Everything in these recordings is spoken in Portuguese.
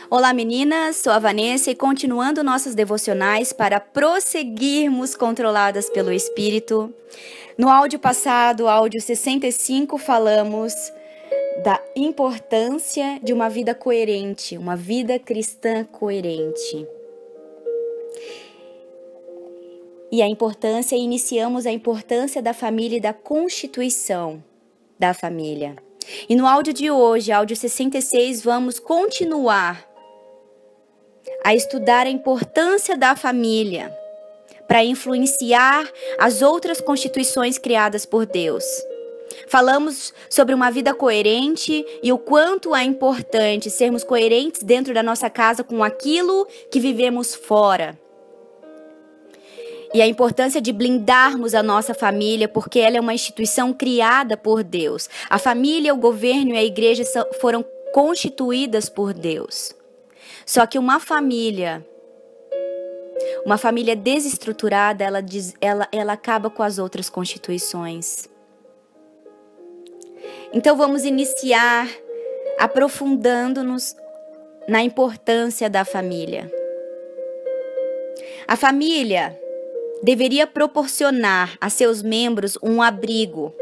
Olá meninas, sou a Vanessa e continuando nossas devocionais para prosseguirmos controladas pelo Espírito. No áudio passado, áudio 65, falamos da importância de uma vida coerente, uma vida cristã coerente. E iniciamos a importância da família e da constituição da família. E no áudio de hoje, áudio 66, vamos continuar a estudar a importância da família para influenciar as outras constituições criadas por Deus. Falamos sobre uma vida coerente e o quanto é importante sermos coerentes dentro da nossa casa com aquilo que vivemos fora. E a importância de blindarmos a nossa família, porque ela é uma instituição criada por Deus. A família, o governo e a igreja foram constituídas por Deus. Só que uma família desestruturada, ela acaba com as outras constituições. Então vamos iniciar aprofundando-nos na importância da família. A família deveria proporcionar a seus membros um abrigo,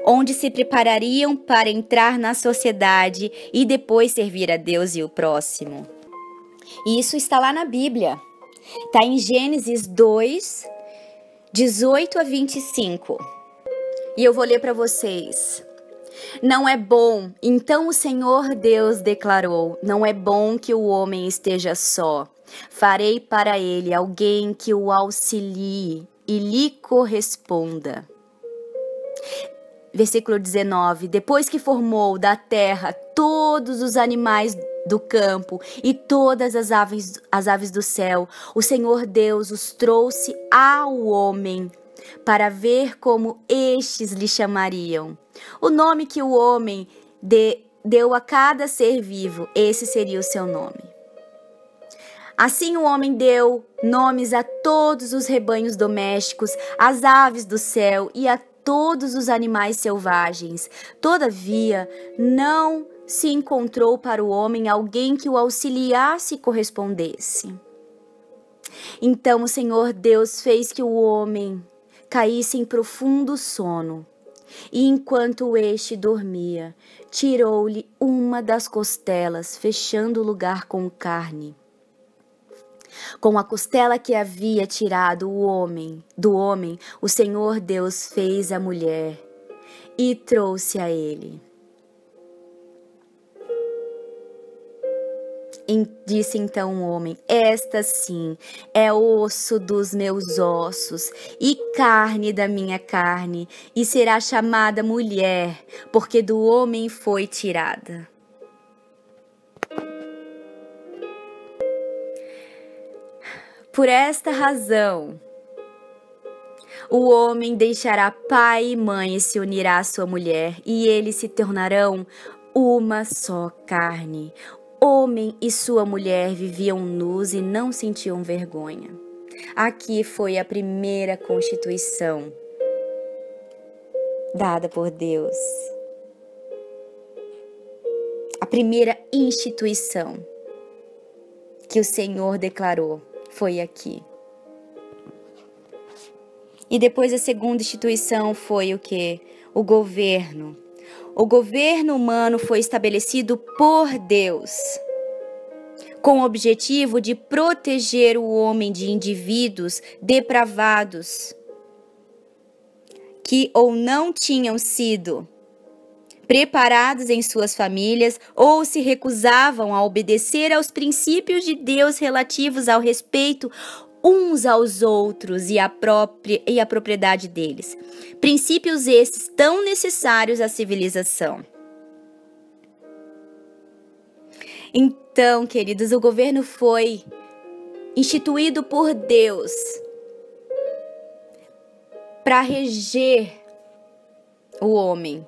onde se preparariam para entrar na sociedade e depois servir a Deus e o próximo. E isso está lá na Bíblia. Está em Gênesis 2, 18 a 25. E eu vou ler para vocês. Não é bom, então o Senhor Deus declarou, não é bom que o homem esteja só. Farei para ele alguém que o auxilie e lhe corresponda. Versículo 19. Depois que formou da terra todos os animais do campo e todas as aves do céu, o Senhor Deus os trouxe ao homem para ver como estes lhe chamariam. O nome que o homem deu a cada ser vivo, esse seria o seu nome. Assim o homem deu nomes a todos os rebanhos domésticos, às aves do céu e a todos os animais selvagens. Todavia, não se encontrou para o homem alguém que o auxiliasse e correspondesse. Então o Senhor Deus fez que o homem caísse em profundo sono. E enquanto este dormia, tirou-lhe uma das costelas, fechando o lugar com carne. Com a costela que havia tirado do homem, o Senhor Deus fez a mulher e trouxe a ele. Disse então o homem: esta sim é osso dos meus ossos e carne da minha carne, e será chamada mulher, porque do homem foi tirada. Por esta razão, o homem deixará pai e mãe e se unirá à sua mulher, e eles se tornarão uma só carne. Homem e sua mulher viviam nus e não sentiam vergonha. Aqui foi a primeira constituição dada por Deus. A primeira instituição que o Senhor declarou foi aqui. E depois a segunda instituição foi o quê? O governo. O governo humano foi estabelecido por Deus, com o objetivo de proteger o homem de indivíduos depravados que ou não tinham sido preparados em suas famílias ou se recusavam a obedecer aos princípios de Deus relativos ao respeito uns aos outros e à propriedade deles. Princípios esses tão necessários à civilização. Então, queridos, o governo foi instituído por Deus para reger o homem.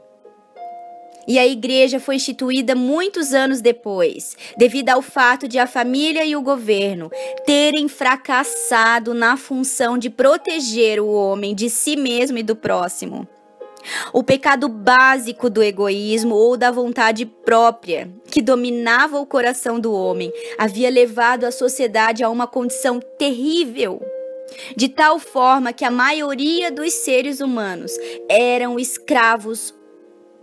E a igreja foi instituída muitos anos depois, devido ao fato de a família e o governo terem fracassado na função de proteger o homem de si mesmo e do próximo. O pecado básico do egoísmo ou da vontade própria, que dominava o coração do homem, havia levado a sociedade a uma condição terrível, de tal forma que a maioria dos seres humanos eram escravos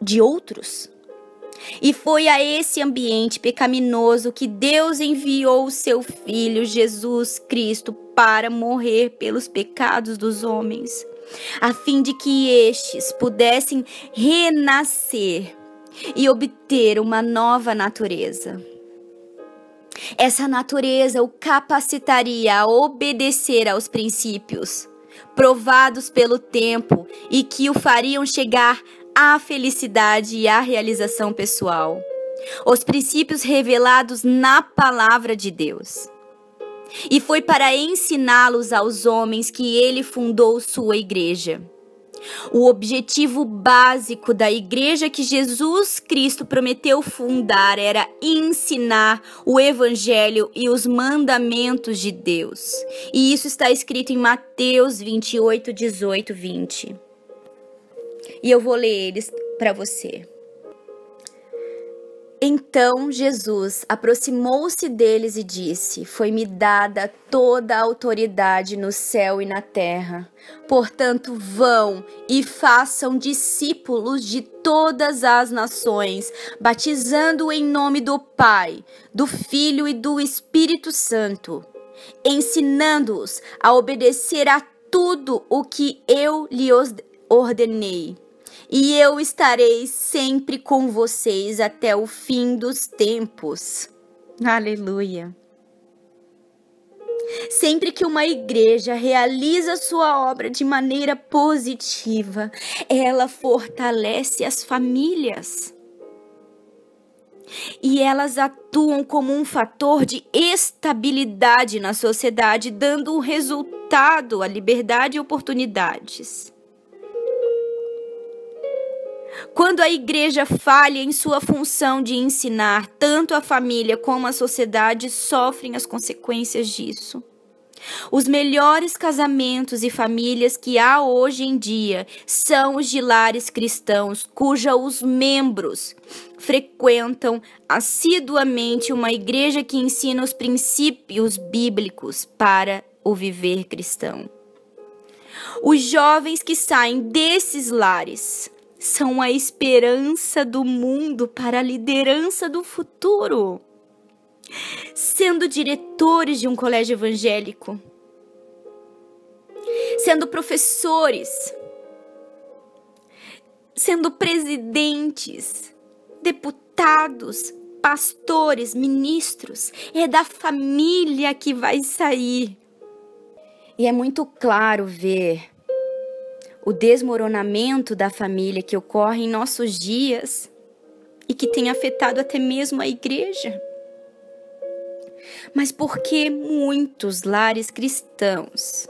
de outros. E foi a esse ambiente pecaminoso que Deus enviou o seu Filho Jesus Cristo para morrer pelos pecados dos homens, a fim de que estes pudessem renascer e obter uma nova natureza. Essa natureza o capacitaria a obedecer aos princípios provados pelo tempo e que o fariam chegar à felicidade e à realização pessoal. Os princípios revelados na palavra de Deus. E foi para ensiná-los aos homens que ele fundou sua igreja. O objetivo básico da igreja que Jesus Cristo prometeu fundar era ensinar o evangelho e os mandamentos de Deus. E isso está escrito em Mateus 28, 18, 20. E eu vou ler eles para você. Então Jesus aproximou-se deles e disse: Foi-me dada toda a autoridade no céu e na terra. Portanto, vão e façam discípulos de todas as nações, batizando em nome do Pai, do Filho e do Espírito Santo, ensinando-os a obedecer a tudo o que eu lhes ordenei. E eu estarei sempre com vocês até o fim dos tempos. Aleluia. Sempre que uma igreja realiza sua obra de maneira positiva, ela fortalece as famílias. E elas atuam como um fator de estabilidade na sociedade, dando um resultado à liberdade e oportunidades. Quando a igreja falha em sua função de ensinar, tanto a família como a sociedade sofrem as consequências disso. Os melhores casamentos e famílias que há hoje em dia são os de lares cristãos, cujos membros frequentam assiduamente uma igreja que ensina os princípios bíblicos para o viver cristão. Os jovens que saem desses lares são a esperança do mundo para a liderança do futuro. Sendo diretores de um colégio evangélico, sendo professores, sendo presidentes, deputados, pastores, ministros, é da família que vai sair. E é muito claro ver o desmoronamento da família que ocorre em nossos dias e que tem afetado até mesmo a igreja. Mas por que muitos lares cristãos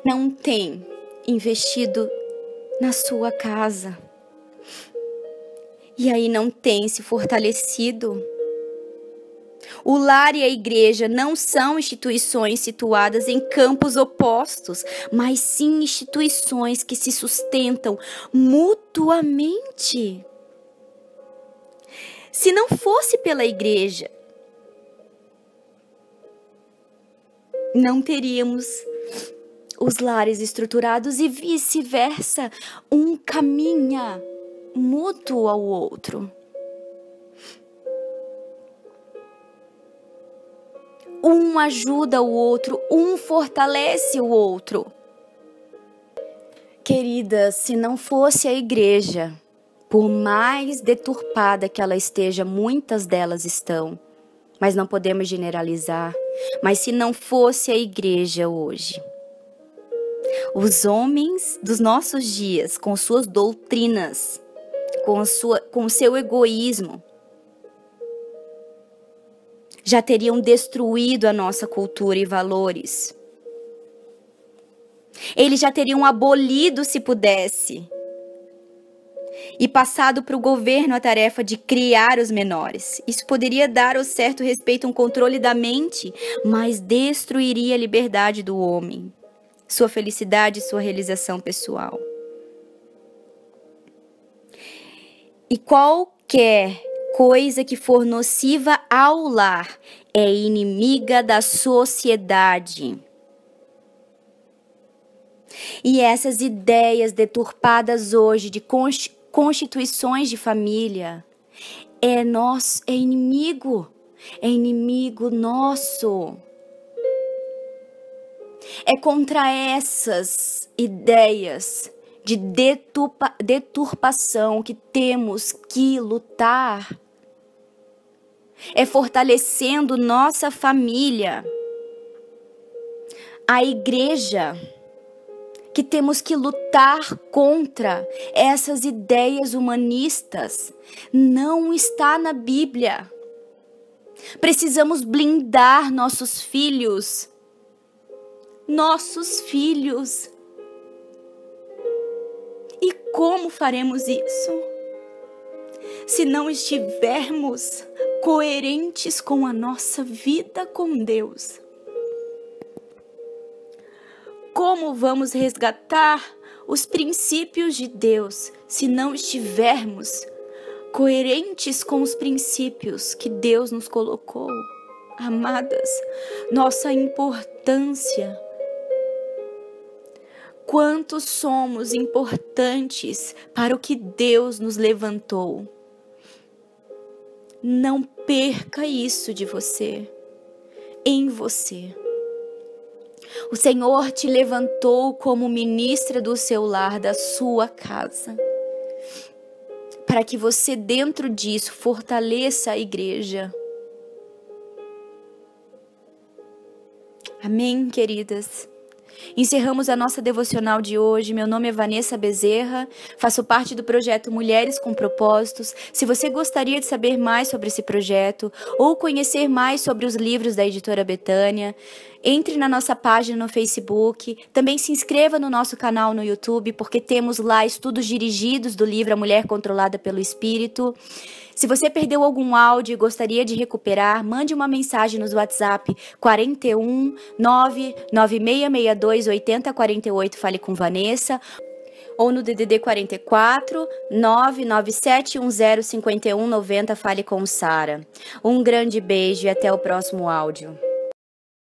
não têm investido na sua casa? E aí não têm se fortalecido? O lar e a igreja não são instituições situadas em campos opostos, mas sim instituições que se sustentam mutuamente. Se não fosse pela igreja, não teríamos os lares estruturados e vice-versa. Um caminha mútuo ao outro. Um ajuda o outro, um fortalece o outro. Querida, se não fosse a igreja, por mais deturpada que ela esteja, muitas delas estão, mas não podemos generalizar, mas se não fosse a igreja hoje, os homens dos nossos dias, com suas doutrinas, com o seu egoísmo, já teriam destruído a nossa cultura e valores. Eles já teriam abolido, se pudesse, e passado para o governo a tarefa de criar os menores. Isso poderia dar ao certo respeito um controle da mente, mas destruiria a liberdade do homem, sua felicidade e sua realização pessoal. E qualquer coisa que for nociva ao lar é inimiga da sociedade. E essas ideias deturpadas hoje de constituições de família é inimigo nosso. É contra essas ideias de deturpação que temos que lutar. É fortalecendo nossa família, a igreja, que temos que lutar contra essas ideias humanistas. Não está na Bíblia. Precisamos blindar nossos filhos. E como faremos isso? Se não estivermos coerentes com a nossa vida com Deus. Como vamos resgatar os princípios de Deus se não estivermos coerentes com os princípios que Deus nos colocou? Amadas, nossa importância. Quanto somos importantes para o que Deus nos levantou. Não perca isso de você, em você. O Senhor te levantou como ministra do seu lar, da sua casa, para que você dentro disso fortaleça a igreja. Amém, queridas? Encerramos a nossa devocional de hoje. Meu nome é Vanessa Bezerra, faço parte do projeto Mulheres com Propósitos. Se você gostaria de saber mais sobre esse projeto ou conhecer mais sobre os livros da editora Betânia, entre na nossa página no Facebook. Também se inscreva no nosso canal no YouTube, porque temos lá estudos dirigidos do livro A Mulher Controlada pelo Espírito. Se você perdeu algum áudio e gostaria de recuperar, mande uma mensagem no WhatsApp 41 99662 8048, fale com Vanessa, ou no DDD 44 997105190, fale com Sara. Um grande beijo e até o próximo áudio.